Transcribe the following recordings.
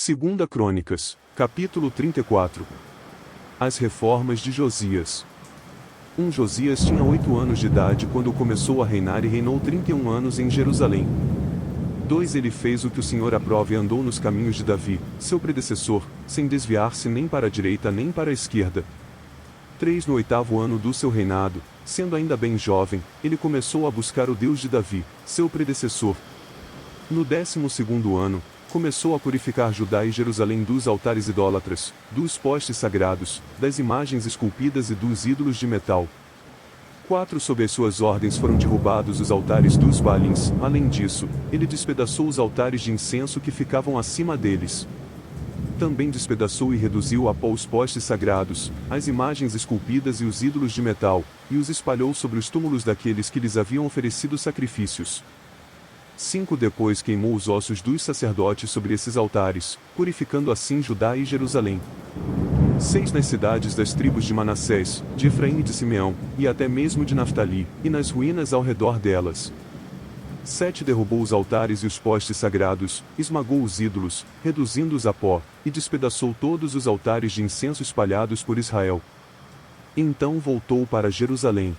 Segunda Crônicas, capítulo 34. As reformas de Josias. Josias tinha 8 anos de idade quando começou a reinar e reinou 31 anos em Jerusalém. 2 Ele fez o que o Senhor aprova e andou nos caminhos de Davi, seu predecessor, sem desviar-se nem para a direita nem para a esquerda. 3 No 8º ano do seu reinado, sendo ainda bem jovem, ele começou a buscar o Deus de Davi, seu predecessor. No 12º ano, começou a purificar Judá e Jerusalém dos altares idólatras, dos postes sagrados, das imagens esculpidas e dos ídolos de metal. 4 Sob as suas ordens foram derrubados os altares dos Baalins. Além disso, ele despedaçou os altares de incenso que ficavam acima deles. Também despedaçou e reduziu a pó os postes sagrados, as imagens esculpidas e os ídolos de metal, e os espalhou sobre os túmulos daqueles que lhes haviam oferecido sacrifícios. 5 Depois queimou os ossos dos sacerdotes sobre esses altares, purificando assim Judá e Jerusalém. 6 Nas cidades das tribos de Manassés, de Efraim e de Simeão, e até mesmo de Naftali, e nas ruínas ao redor delas. 7 Derrubou os altares e os postes sagrados, esmagou os ídolos, reduzindo-os a pó, e despedaçou todos os altares de incenso espalhados por Israel. Então voltou para Jerusalém.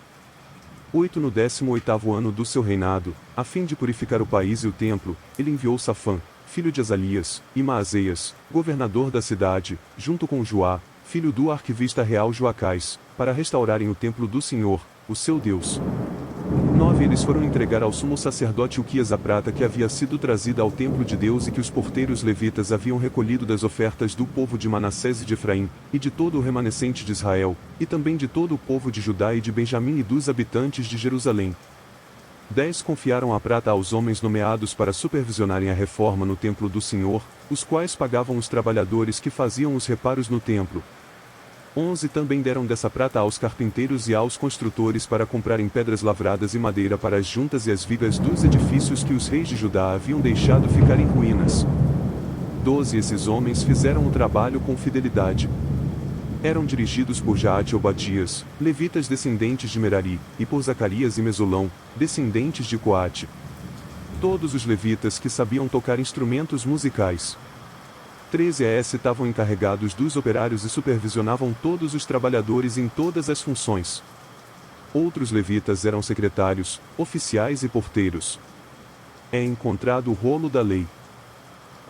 8 No 18º ano do seu reinado, a fim de purificar o país e o templo, ele enviou Safã, filho de Azalias, e Maazéias, governador da cidade, junto com Joá, filho do arquivista real Joacás, para restaurarem o templo do Senhor, o seu Deus. 9 Eles foram entregar ao sumo sacerdote Uquias a prata que havia sido trazida ao templo de Deus e que os porteiros levitas haviam recolhido das ofertas do povo de Manassés e de Efraim, e de todo o remanescente de Israel, e também de todo o povo de Judá e de Benjamim e dos habitantes de Jerusalém. 10 Confiaram a prata aos homens nomeados para supervisionarem a reforma no templo do Senhor, os quais pagavam os trabalhadores que faziam os reparos no templo. 11 Também deram dessa prata aos carpinteiros e aos construtores para comprarem pedras lavradas e madeira para as juntas e as vigas dos edifícios que os reis de Judá haviam deixado ficar em ruínas. 12 Esses homens fizeram o trabalho com fidelidade. Eram dirigidos por Jaate e Obadias, levitas descendentes de Merari, e por Zacarias e Mesulão, descendentes de Coate. Todos os levitas que sabiam tocar instrumentos musicais. 13 estavam encarregados dos operários e supervisionavam todos os trabalhadores em todas as funções. Outros levitas eram secretários, oficiais e porteiros. É encontrado o rolo da lei.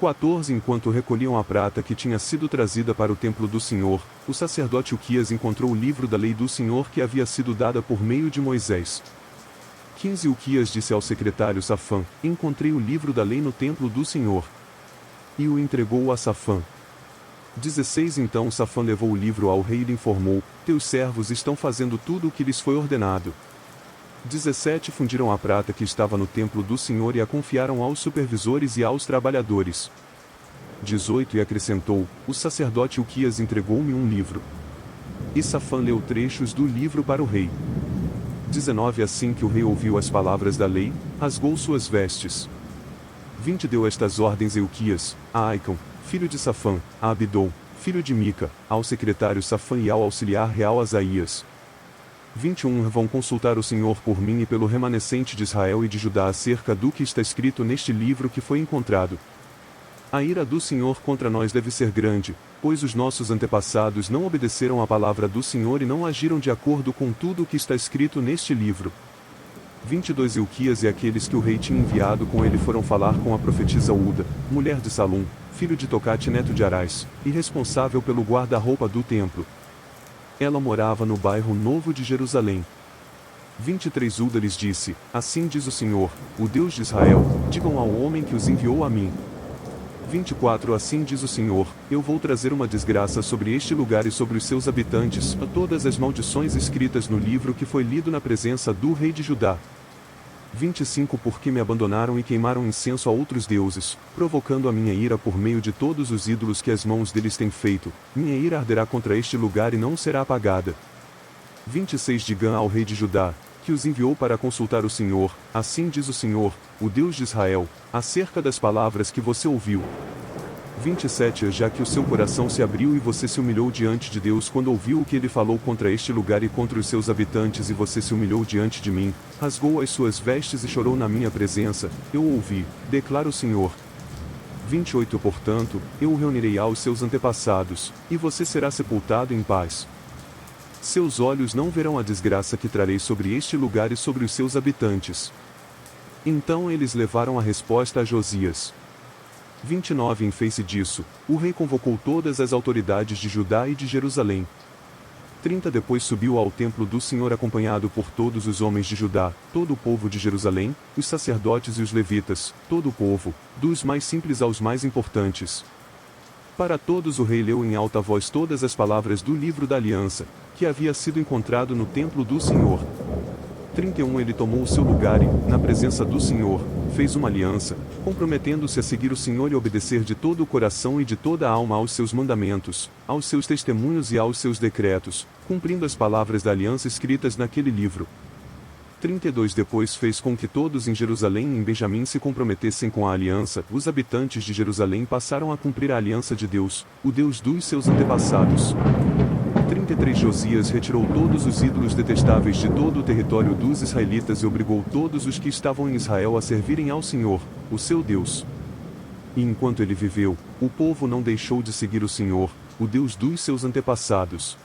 14 Enquanto recolhiam a prata que tinha sido trazida para o templo do Senhor, o sacerdote Uquias encontrou o livro da lei do Senhor que havia sido dada por meio de Moisés. 15 Uquias disse ao secretário Safã: Encontrei o livro da lei no templo do Senhor. E o entregou a Safã. 16 Então Safã levou o livro ao rei e lhe informou: Teus servos estão fazendo tudo o que lhes foi ordenado. 17 Fundiram a prata que estava no templo do Senhor e a confiaram aos supervisores e aos trabalhadores. 18 E acrescentou: O sacerdote Uquias entregou-me um livro. E Safã leu trechos do livro para o rei. 19 Assim que o rei ouviu as palavras da lei, rasgou suas vestes. 20 Deu estas ordens Euquias, a Aicam, filho de Safã, a Abidom, filho de Mica, ao secretário Safã e ao auxiliar real Asaías. 21 Vão consultar o Senhor por mim e pelo remanescente de Israel e de Judá acerca do que está escrito neste livro que foi encontrado. A ira do Senhor contra nós deve ser grande, pois os nossos antepassados não obedeceram à palavra do Senhor e não agiram de acordo com tudo o que está escrito neste livro. 22 Euquias e aqueles que o rei tinha enviado com ele foram falar com a profetisa Uda, mulher de Salum, filho de Tocate neto de Arás, e responsável pelo guarda-roupa do templo. Ela morava no bairro Novo de Jerusalém. 23 Uda lhes disse: Assim diz o Senhor, o Deus de Israel, digam ao homem que os enviou a mim. 24 Assim diz o Senhor, eu vou trazer uma desgraça sobre este lugar e sobre os seus habitantes, a todas as maldições escritas no livro que foi lido na presença do rei de Judá. 25 Porque me abandonaram e queimaram incenso a outros deuses, provocando a minha ira por meio de todos os ídolos que as mãos deles têm feito, minha ira arderá contra este lugar e não será apagada. 26 Digam ao rei de Judá, que os enviou para consultar o Senhor, assim diz o Senhor, o Deus de Israel, acerca das palavras que você ouviu. 27 Já que o seu coração se abriu e você se humilhou diante de Deus quando ouviu o que ele falou contra este lugar e contra os seus habitantes e você se humilhou diante de mim, rasgou as suas vestes e chorou na minha presença, eu ouvi, declara o Senhor. 28 Portanto, eu o reunirei aos seus antepassados, e você será sepultado em paz. Seus olhos não verão a desgraça que trarei sobre este lugar e sobre os seus habitantes. Então eles levaram a resposta a Josias. 29 Em face disso, o rei convocou todas as autoridades de Judá e de Jerusalém. 30 Depois subiu ao templo do Senhor acompanhado por todos os homens de Judá, todo o povo de Jerusalém, os sacerdotes e os levitas, todo o povo, dos mais simples aos mais importantes. Para todos o rei leu em alta voz todas as palavras do livro da aliança, que havia sido encontrado no templo do Senhor. 31 Ele tomou o seu lugar e, na presença do Senhor, fez uma aliança, comprometendo-se a seguir o Senhor e obedecer de todo o coração e de toda a alma aos seus mandamentos, aos seus testemunhos e aos seus decretos, cumprindo as palavras da aliança escritas naquele livro. 32 Depois fez com que todos em Jerusalém e em Benjamim se comprometessem com a aliança. Os habitantes de Jerusalém passaram a cumprir a aliança de Deus, o Deus dos seus antepassados. 33 Josias retirou todos os ídolos detestáveis de todo o território dos israelitas e obrigou todos os que estavam em Israel a servirem ao Senhor, o seu Deus. E enquanto ele viveu, o povo não deixou de seguir o Senhor, o Deus dos seus antepassados.